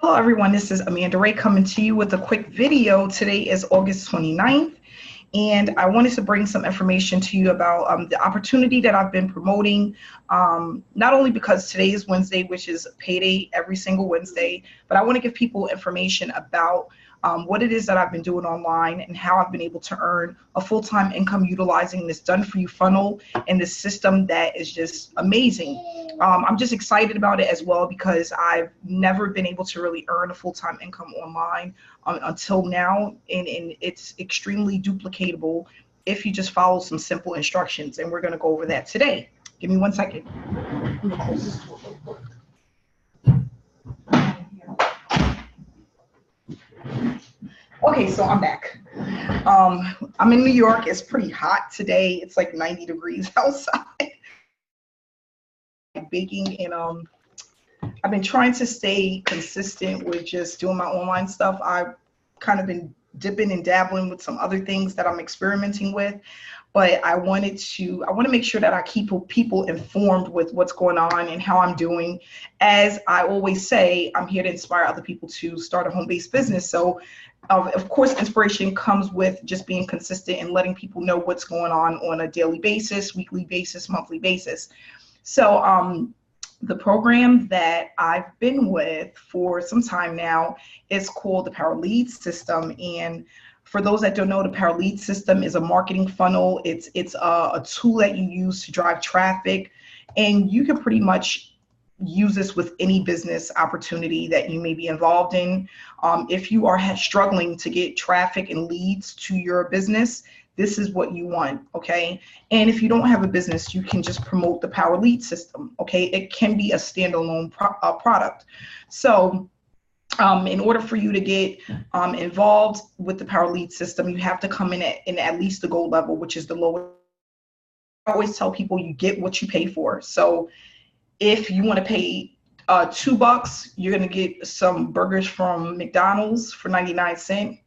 Hello everyone, this is Amanda Ray coming to you with a quick video. Today is August 29th, and I wanted to bring some information to you about the opportunity that I've been promoting, not only because today is Wednesday, which is payday every single Wednesday, but I want to give people information about what it is that I've been doing online and how I've been able to earn a full-time income utilizing this done-for-you funnel and this system that is just amazing. I'm just excited about it as well because I've never been able to really earn a full-time income online until now, and it's extremely duplicatable if you just follow some simple instructions, and we're going to go over that today. Give me 1 second. Okay, so I'm back. I'm in New York. It's pretty hot today. It's like 90 degrees outside. Baking, and I've been trying to stay consistent with just doing my online stuff. I've kind of been dipping and dabbling with some other things that I'm experimenting with, but I want to make sure that I keep people informed with what's going on and how I'm doing. As I always say, I'm here to inspire other people to start a home-based business. So of course, inspiration comes with just being consistent and letting people know what's going on a daily basis, weekly basis, monthly basis. So the program that I've been with for some time now is called the Power Lead System. And for those that don't know, the Power Lead System is a marketing funnel. It's a tool that you use to drive traffic, and you can pretty much use this with any business opportunity that you may be involved in. If you are struggling to get traffic and leads to your business, this is what you want, okay? And if you don't have a business, you can just promote the Power Lead System, okay? It can be a standalone product. So in order for you to get involved with the Power Lead System, you have to come in at least the gold level, which is the lowest. I always tell people you get what you pay for. So if you want to pay $2, you're going to get some burgers from McDonald's for 99 cents.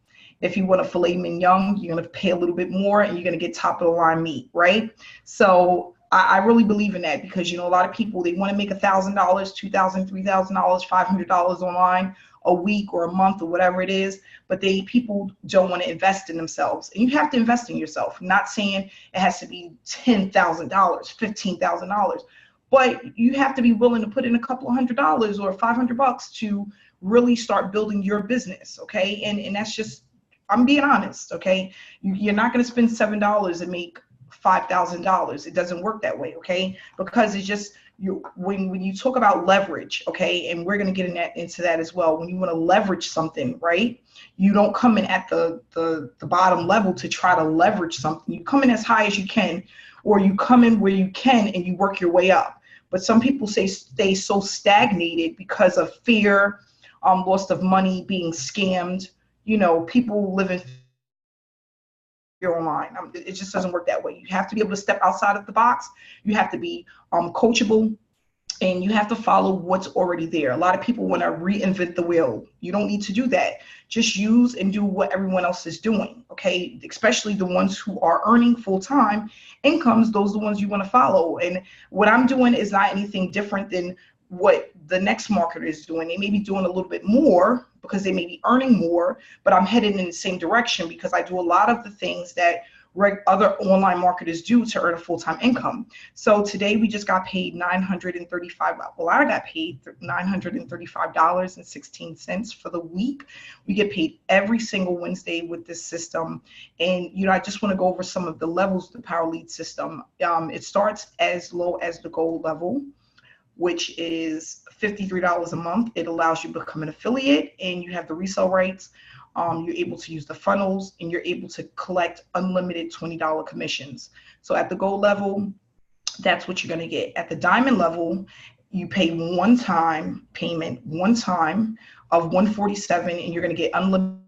If you want a filet mignon, you're going to pay a little bit more, and you're going to get top of the line meat, right? So I really believe in that because, you know, a lot of people, they want to make $1,000, $2,000, $3,000, $500 online a week or a month or whatever it is, but people don't want to invest in themselves. And you have to invest in yourself. I'm not saying it has to be $10,000, $15,000, but you have to be willing to put in a couple of $100 or $500 to really start building your business, okay? And that's just, I'm being honest, okay? You're not going to spend $7 and make $5,000. It doesn't work that way, okay? Because it's just, when you talk about leverage, okay, and we're going to get into that as well. When you want to leverage something, right, you don't come in at the bottom level to try to leverage something. You come in as high as you can, or you come in where you can and you work your way up. But some people stay so stagnated because of fear, loss of money, being scammed. You know, people live in fear online. It just doesn't work that way. You have to be able to step outside of the box. You have to be coachable, and you have to follow what's already there. A lot of people want to reinvent the wheel. You don't need to do that. Just use and do what everyone else is doing, okay? Especially the ones who are earning full-time incomes, those are the ones you want to follow. And what I'm doing is not anything different than what the next marketer is doing. They may be doing a little bit more because they may be earning more, but I'm headed in the same direction because I do a lot of the things that other online marketers do to earn a full-time income. So today we just got paid $935. Well, I got paid $935.16 for the week. We get paid every single Wednesday with this system. And, you know, I just want to go over some of the levels of the Power Lead System. It starts as low as the gold level, which is $53 a month. It allows you to become an affiliate, and you have the resale rights. You're able to use the funnels, and you're able to collect unlimited $20 commissions. So at the gold level, that's what you're going to get. At the diamond level, you pay one-time payment of $147, and you're going to get unlimited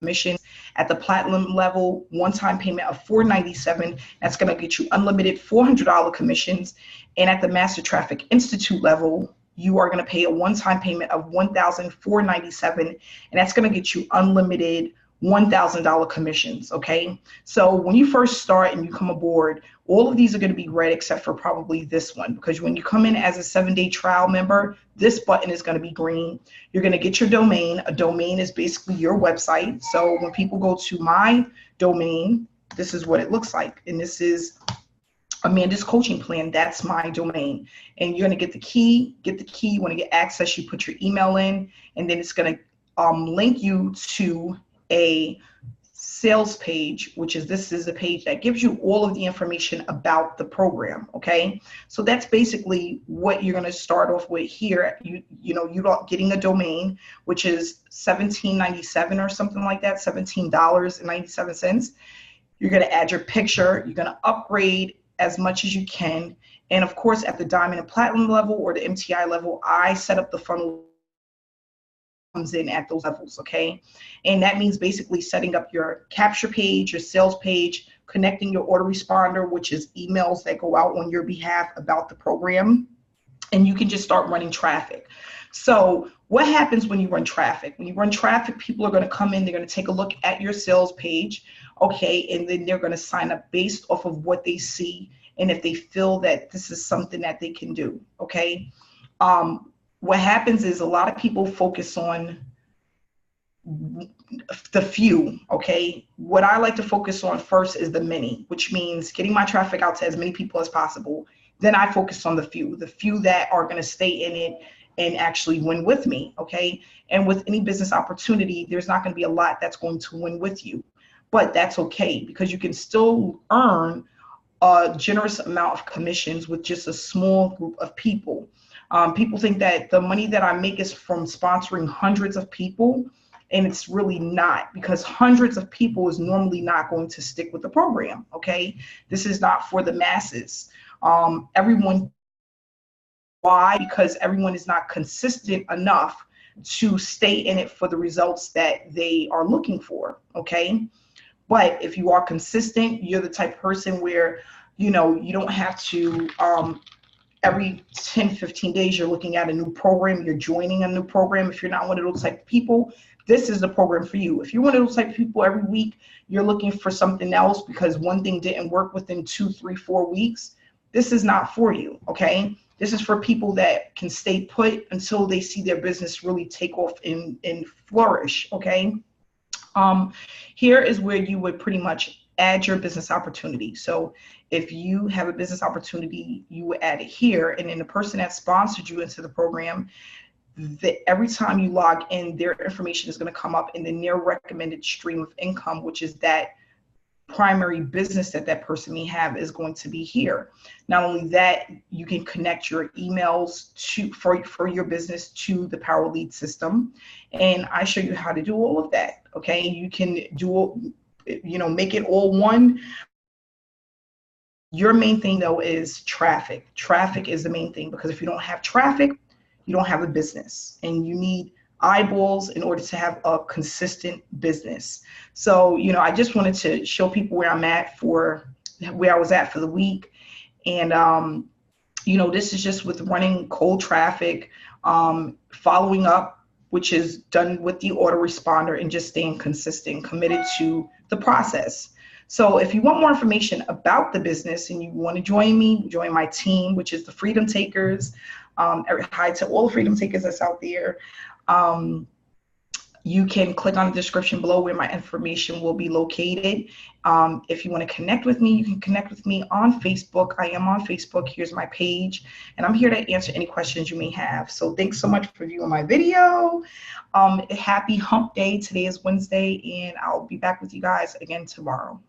commissions. At the platinum level, one-time payment of $497. That's going to get you unlimited $400 commissions. And at the Master Traffic Institute level, you are going to pay a one-time payment of $1,497, and that's going to get you unlimited $1,000 commissions, okay? So when you first start and you come aboard, all of these are going to be red except for probably this one, because when you come in as a 7-day trial member, this button is going to be green. You're going to get your domain. A domain is basically your website. So when people go to my domain, this is what it looks like. And this is Amanda's coaching plan. That's my domain. And you're going to get the key. You want to get access. You put your email in, and then it's going to link you to a sales page, which is, this is a page that gives you all of the information about the program. Okay, so that's basically what you're going to start off with here. You're getting a domain, which is $17.97 or something like that, $17.97. You're going to add your picture. You're going to upgrade as much as you can, and of course at the diamond and platinum level or the MTI level, I set up the funnel comes in at those levels, okay? And that means basically setting up your capture page, your sales page, connecting your autoresponder, which is emails that go out on your behalf about the program, and you can just start running traffic. So what happens when you run traffic? When you run traffic, people are going to come in, they're going to take a look at your sales page, okay, and then they're going to sign up based off of what they see and if they feel that this is something that they can do, okay? What happens is a lot of people focus on the few, okay? What I like to focus on first is the many, which means getting my traffic out to as many people as possible. Then I focus on the few that are going to stay in it and actually win with me, okay? And with any business opportunity, there's not going to be a lot that's going to win with you, but that's okay, because you can still earn a generous amount of commissions with just a small group of people. People think that the money that I make is from sponsoring hundreds of people, and it's really not, because hundreds of people is normally not going to stick with the program, okay? This is not for the masses. Everyone, why? Because everyone is not consistent enough to stay in it for the results that they are looking for, okay? But if you are consistent, you're the type of person where, you don't have to, every 10, 15 days, you're looking at a new program, you're joining a new program. If you're not one of those type of people, this is the program for you. If you're one of those type of people, every week you're looking for something else because one thing didn't work within 2, 3, 4 weeks, this is not for you, okay? This is for people that can stay put until they see their business really take off and flourish, okay? Here is where you would pretty much add your business opportunity. So if you have a business opportunity, you would add it here, and then the person that sponsored you into the program, every time you log in, their information is going to come up, and then their recommended stream of income, which is that primary business that person may have, is going to be here. Not only that, you can connect your emails for your business to the Power Lead system, and I show you how to do all of that, okay? You can do, make it all one. Your main thing though is traffic. Traffic is the main thing, because if you don't have traffic, you don't have a business, and you need eyeballs in order to have a consistent business. So, I just wanted to show people where I was at for the week. And, this is just with running cold traffic, following up, which is done with the autoresponder, and just staying consistent, committed to the process. So if you want more information about the business and you want to join me, join my team, which is the Freedom Takers. Hi to all the Freedom Takers that's out there. You can click on the description below where my information will be located. If you want to connect with me, you can connect with me on Facebook. I am on Facebook. Here's my page, and I'm here to answer any questions you may have. So thanks so much for viewing my video. Happy hump day. Today is Wednesday, and I'll be back with you guys again tomorrow.